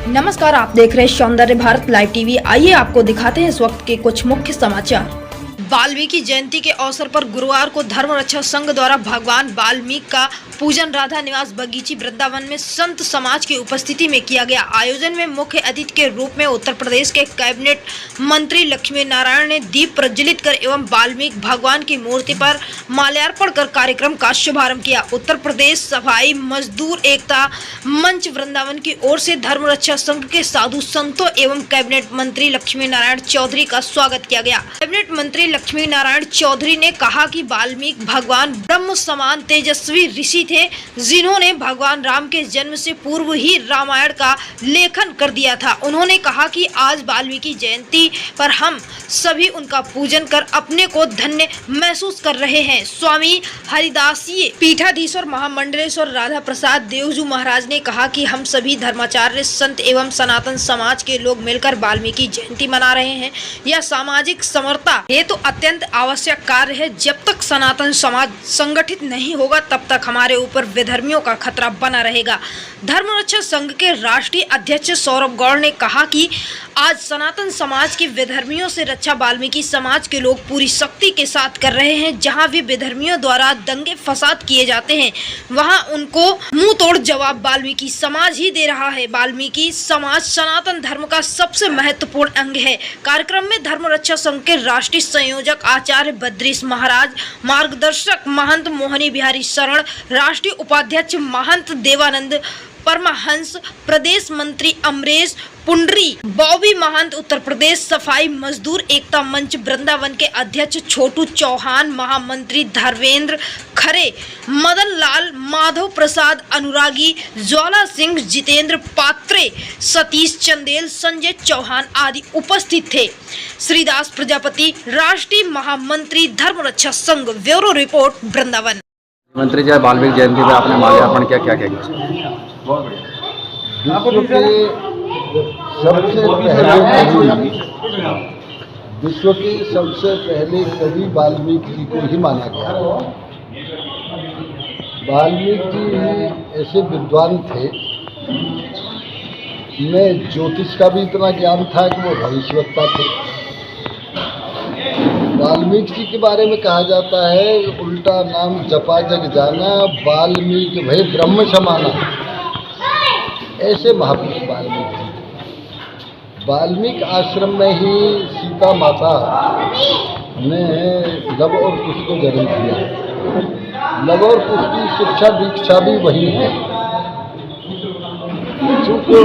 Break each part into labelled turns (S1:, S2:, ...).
S1: नमस्कार, आप देख रहे हैं सौंदर्य भारत लाइव टीवी। आइए आपको दिखाते हैं इस वक्त के कुछ मुख्य समाचार। वाल्मीकि जयंती के अवसर पर गुरुवार को धर्म रक्षा संघ द्वारा भगवान वाल्मीकि का पूजन राधा निवास बगीची वृंदावन में संत समाज की उपस्थिति में किया गया। आयोजन में मुख्य अतिथि के रूप में उत्तर प्रदेश के कैबिनेट मंत्री लक्ष्मी नारायण ने दीप प्रज्वलित कर एवं वाल्मीकि भगवान की मूर्ति पर माल्यार्पण कर कार्यक्रम का शुभारंभ किया। उत्तर प्रदेश सफाई मजदूर एकता मंच वृंदावन की ओर से धर्म रक्षा संघ के साधु संतों एवं कैबिनेट मंत्री लक्ष्मी नारायण चौधरी का स्वागत किया गया। कैबिनेट मंत्री लक्ष्मी नारायण चौधरी ने कहा कि वाल्मीकि भगवान ब्रह्म समान तेजस्वी ऋषि थे, जिन्होंने भगवान राम के जन्म से पूर्व ही रामायण का लेखन कर दिया था। उन्होंने कहा कि आज वाल्मीकि जयंती पर हम सभी उनका पूजन कर अपने को धन्य महसूस कर रहे हैं। स्वामी हरिदासीय पीठाधीश्वर महामंडलेश्वर राधा प्रसाद देवजू महाराज ने कहा कि हम सभी धर्माचार्य संत एवं सनातन समाज के लोग मिलकर वाल्मीकि जयंती मना रहे हैं। यह सामाजिक समरसता ये तो अत्यंत आवश्यक कार्य है। जब तक सनातन समाज संगठित नहीं होगा तब तक हमारे ऊपर विधर्मियों का खतरा बना रहेगा। धर्म रक्षा संघ के राष्ट्रीय अध्यक्ष सौरभ गौड़ ने कहा कि आज सनातन समाज के विधर्मियों से रक्षा वाल्मीकि समाज के लोग पूरी शक्ति के साथ कर रहे हैं। जहां भी विधर्मियों द्वारा दंगे फसाद किए जाते हैं वहां उनको मुंह तोड़ जवाब वाल्मीकि समाज ही दे रहा है। वाल्मीकि समाज सनातन धर्म का सबसे महत्वपूर्ण अंग है। कार्यक्रम में धर्म रक्षा संघ के राष्ट्रीय संयोजक आचार्य बद्रीश महाराज, मार्गदर्शक महंत मोहनी बिहारी शरण, राष्ट्रीय उपाध्यक्ष महंत देवानंद परमहंस, प्रदेश मंत्री अमरेश पुंडरी, बॉबी महंत, उत्तर प्रदेश सफाई मजदूर एकता मंच वृंदावन के अध्यक्ष छोटू चौहान, महामंत्री धर्मेंद्र खरे, मदन लाल, माधव प्रसाद अनुरागी, ज्वाला सिंह, जितेंद्र पात्रे, सतीश चंदेल, संजय चौहान आदि उपस्थित थे। श्रीदास प्रजापति, राष्ट्रीय महामंत्री धर्म रक्षा संघ, ब्यूरो रिपोर्ट वृंदावन।
S2: मंत्री जी, वाल्मीकि जयंती पर आपने माल्यार्पण किया, क्या क्या
S3: विश्व की सबसे पहले कवि वाल्मीकि जी को ही माना गया। वाल्मीकि जी ऐसे विद्वान थे, उन्हें ज्योतिष का भी इतना ज्ञान था कि वो भविष्यवक्ता थे। वाल्मीकि जी के बारे में कहा जाता है उल्टा नाम जपा जग जाना, वाल्मीकि भय ब्रह्म समाना। ऐसे महापुरुष वाल्मीकि जी। वाल्मीकि आश्रम में ही सीता माता ने लव और कुश को जन्म दिया। लव और कुश की शिक्षा दीक्षा भी वही है। चूँकि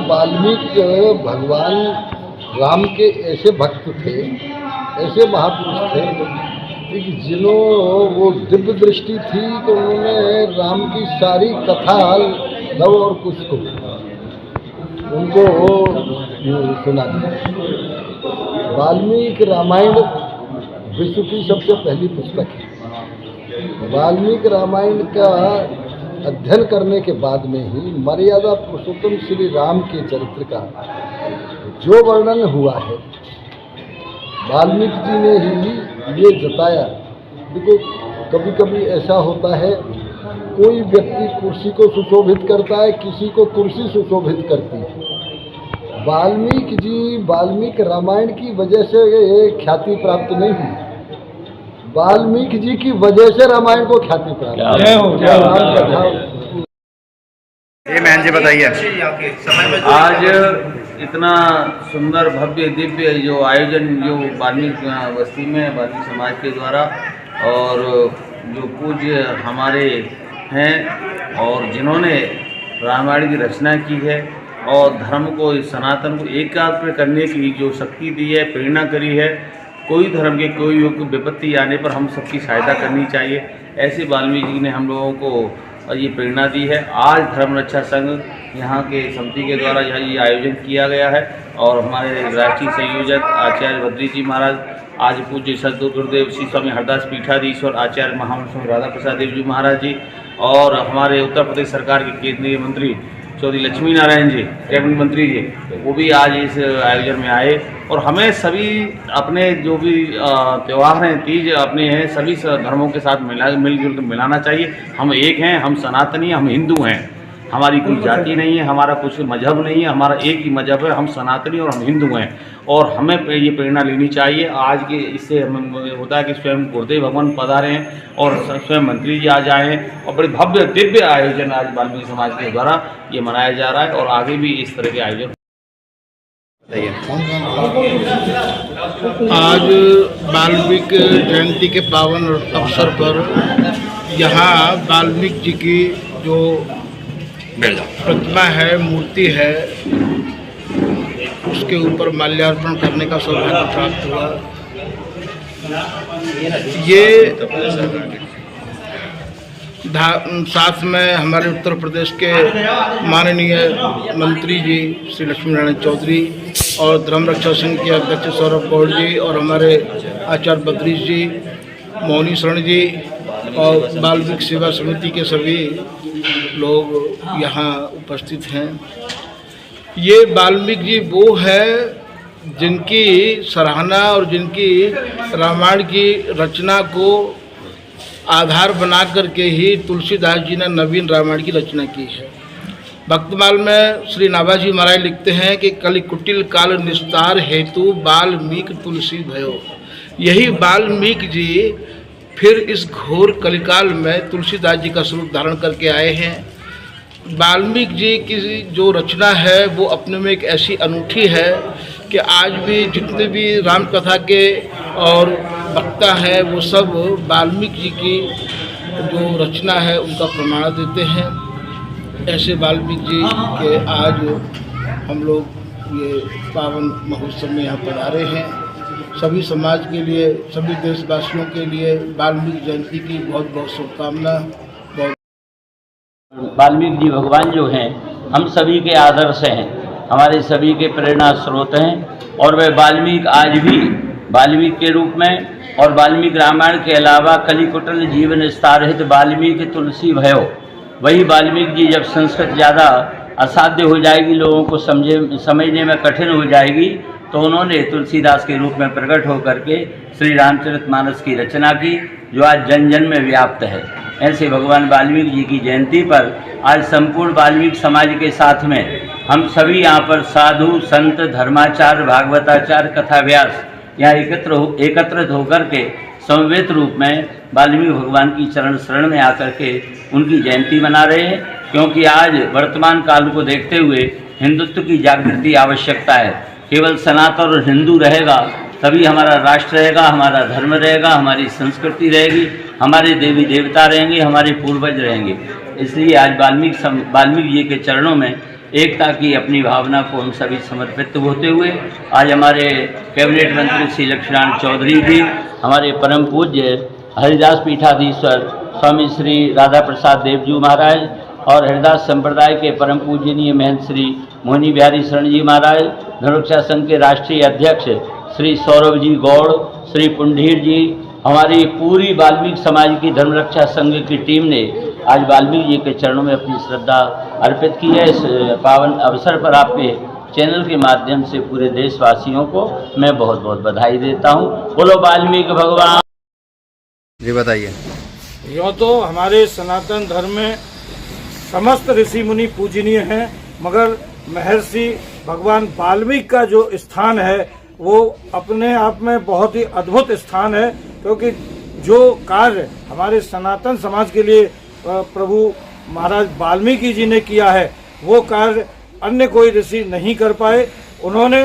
S3: वाल्मीकि भगवान राम के ऐसे भक्त थे, ऐसे महापुरुष थे कि जिन्हों वो दिव्य दृष्टि थी कि उन्होंने राम की सारी कथा लव और कुश को उनको सुना दी। वाल्मीकि रामायण विश्व की सबसे पहली पुस्तक है। वाल्मीकि रामायण का अध्ययन करने के बाद में ही मर्यादा पुरुषोत्तम श्री राम के चरित्र का जो वर्णन हुआ है, वाल्मीकि जी ने ही ये जताया। देखो, कभी कभी ऐसा होता है, कोई व्यक्ति कुर्सी को सुशोभित करता है, किसी को कुर्सी सुशोभित करती है। वाल्मीकि जी वाल्मीकि रामायण की वजह से ये ख्याति प्राप्त नहीं हुई, वाल्मीकि जी की वजह से रामायण को ख्याति प्राप्त हुई।
S2: ये मैन जी बताइए,
S4: आज इतना सुंदर भव्य दिव्य जो आयोजन जो वाल्मीकि बस्ती में वाल्मीकि समाज के द्वारा और जो पूज्य हमारे हैं और जिन्होंने रामायण की रचना की है और धर्म को, सनातन को एकाग्र करने की जो शक्ति दी है, प्रेरणा करी है, कोई धर्म के कोई विपत्ति आने पर हम सबकी सहायता करनी चाहिए, ऐसे वाल्मीकि जी ने हम लोगों को ये प्रेरणा दी है। आज धर्म रक्षा संघ यहाँ के समिति के द्वारा ये आयोजन किया गया है और हमारे राष्ट्रीय संयोजक आचार्य बद्रीश जी महाराज, आज पूज्य सद्गुरु गुरुदेव श्री स्वामी हरिदास पीठाधीश्वर आचार्य महामंडलेश्वर राधा प्रसाद देवजू महाराज जी और हमारे उत्तर प्रदेश सरकार के केंद्रीय मंत्री चौधरी लक्ष्मी नारायण जी, कैबिनेट मंत्री जी, वो भी आज इस आयोजन में आए। और हमें सभी अपने जो भी त्यौहार हैं, तीज अपने हैं, सभी धर्मों के साथ मिलजुल कर मिलाना चाहिए। हम एक हैं, हम सनातनी, हम हिंदू हैं। हमारी कोई जाति नहीं है, हमारा कुछ मजहब नहीं है, हमारा एक ही मजहब है, हम सनातनी और हम हिंदू हैं। और हमें ये प्रेरणा लेनी चाहिए। आज के इससे होता है कि स्वयं गुरुदेव भगवान पधारे हैं और स्वयं मंत्री जी आज आए हैं और बड़े भव्य दिव्य आयोजन आज वाल्मीकि समाज के द्वारा ये मनाया जा रहा है और आगे भी इस तरह के आयोजन।
S5: आज वाल्मीकि जयंती के पावन अवसर पर यहाँ वाल्मीकि जी की जो प्रतिमा है, मूर्ति है, उसके ऊपर माल्यार्पण करने का सौभाग्य प्राप्त हुआ। ये साथ में हमारे उत्तर प्रदेश के माननीय मंत्री जी श्री लक्ष्मी नारायण चौधरी और धर्म रक्षा संघ के अध्यक्ष सौरभ गौड़ जी और हमारे आचार्य बद्रीश जी, मोहनी शरण जी और वाल्मीकि सेवा समिति के सभी लोग यहाँ उपस्थित हैं। ये वाल्मीकि जी वो है जिनकी सराहना और जिनकी रामायण की रचना को आधार बना करके ही तुलसीदास जी ने नवीन रामायण की रचना की है। भक्तमाल में श्री नाभाजी महाराज लिखते हैं कि कलि कुटिल काल निस्तार हेतु वाल्मीकि तुलसी भयो। यही वाल्मीकि जी फिर इस घोर कलिकाल में तुलसीदास जी का स्वरूप धारण करके आए हैं। वाल्मीकि जी की जो रचना है वो अपने में एक ऐसी अनूठी है कि आज भी जितने भी राम कथा के और वक्ता है वो सब वाल्मीकि जी की जो रचना है उनका प्रमाण देते हैं। ऐसे वाल्मीकि जी के आज हम लोग ये पावन महोत्सव में यहाँ पर आ रहे हैं। सभी समाज के लिए, सभी देशवासियों के लिए वाल्मीकि जयंती की बहुत बहुत शुभकामना।
S6: वाल्मीकि जी भगवान जो हैं हम सभी के आदर्श हैं, हमारे सभी के प्रेरणा स्रोत हैं और वे वाल्मीकि आज भी वाल्मीकि के रूप में और वाल्मीकि रामायण के अलावा कलिकुटिल जीवन स्तारहित वाल्मीकि तुलसी भयो। वही वाल्मीकि जी जब संस्कृत ज़्यादा असाध्य हो जाएगी, लोगों को समझने में कठिन हो जाएगी, तो उन्होंने तुलसीदास के रूप में प्रकट होकर के श्री रामचरितमानस की रचना की जो आज जन जन में व्याप्त है। ऐसे भगवान वाल्मीकि जी की जयंती पर आज संपूर्ण वाल्मीकि समाज के साथ में हम सभी यहाँ पर साधु संत धर्माचार्य भागवताचार्य कथा व्यास यहाँ एकत्रित होकर के समवेत रूप में वाल्मीकि भगवान की चरण शरण में आकर के उनकी जयंती मना रहे हैं। क्योंकि आज वर्तमान काल को देखते हुए हिंदुत्व की जागृति आवश्यकता है। केवल सनातन और हिंदू रहेगा तभी हमारा राष्ट्र रहेगा, हमारा धर्म रहेगा, हमारी संस्कृति रहेगी, हमारे देवी देवता रहेंगे, हमारे पूर्वज रहेंगे। इसलिए आज वाल्मीकि जी के चरणों में एकता की अपनी भावना को हम सभी समर्पित होते हुए आज हमारे कैबिनेट मंत्री श्री लक्ष्मी नारायण चौधरी जी, हमारे परम पूज्य हरिदास पीठाधीश्वर स्वामी श्री राधा प्रसाद देवजू महाराज और हरिदास संप्रदाय के परम पूजनीय महंत श्री मोहनी बिहारी शरण जी महाराज, धर्मरक्षा संघ के राष्ट्रीय अध्यक्ष श्री सौरभ जी गौड़, श्री पुंडीर जी, हमारी पूरी वाल्मीकि समाज की धर्मरक्षा संघ की टीम ने आज वाल्मीकि जी के चरणों में अपनी श्रद्धा अर्पित की है। इस पावन अवसर पर आपके चैनल के माध्यम से पूरे देशवासियों को मैं बहुत बहुत बधाई देता हूँ। बोलो वाल्मीकि भगवान।
S2: जी बताइए।
S5: यूँ तो हमारे सनातन धर्म में समस्त ऋषि मुनि पूजनीय हैं, मगर महर्षि भगवान वाल्मीकि का जो स्थान है वो अपने आप में बहुत ही अद्भुत स्थान है। क्योंकि जो कार्य हमारे सनातन समाज के लिए प्रभु महाराज वाल्मीकि जी ने किया है वो कार्य अन्य कोई ऋषि नहीं कर पाए। उन्होंने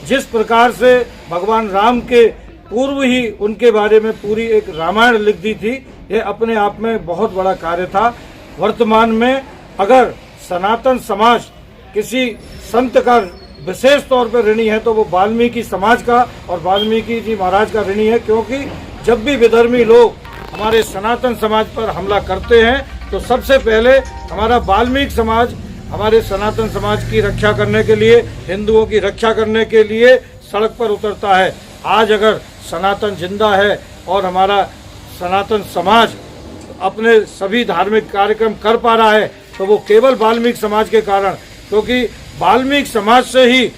S5: जिस प्रकार से भगवान राम के पूर्व ही उनके बारे में पूरी एक रामायण लिख दी थी, ये अपने आप में बहुत बड़ा कार्य था। वर्तमान में अगर सनातन समाज किसी संत का विशेष तौर पर ऋणी है तो वो वाल्मीकि समाज का और वाल्मीकि जी महाराज का ऋणी है। क्योंकि जब भी विधर्मी लोग हमारे सनातन समाज पर हमला करते हैं तो सबसे पहले हमारा वाल्मीकि समाज हमारे सनातन समाज की रक्षा करने के लिए, हिंदुओं की रक्षा करने के लिए सड़क पर उतरता है। आज अगर सनातन जिंदा है और हमारा सनातन समाज अपने सभी धार्मिक कार्यक्रम कर पा रहा है तो वो केवल वाल्मीकि समाज के कारण, क्योंकि वाल्मीकि समाज से ही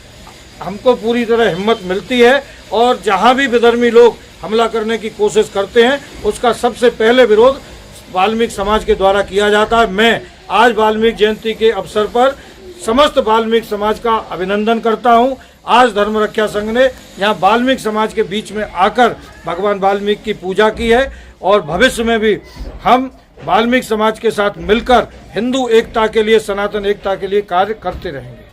S5: हमको पूरी तरह हिम्मत मिलती है। और जहाँ भी विधर्मी लोग हमला करने की कोशिश करते हैं उसका सबसे पहले विरोध वाल्मीकि समाज के द्वारा किया जाता है। मैं
S7: आज वाल्मीकि जयंती के अवसर पर समस्त वाल्मीकि समाज का अभिनंदन करता हूं। आज धर्म रक्षा संघ ने यहाँ वाल्मीकि समाज के बीच में आकर भगवान वाल्मीकि की पूजा की है और भविष्य में भी हम वाल्मीकि समाज के साथ मिलकर हिंदू एकता के लिए, सनातन एकता के लिए कार्य करते रहेंगे।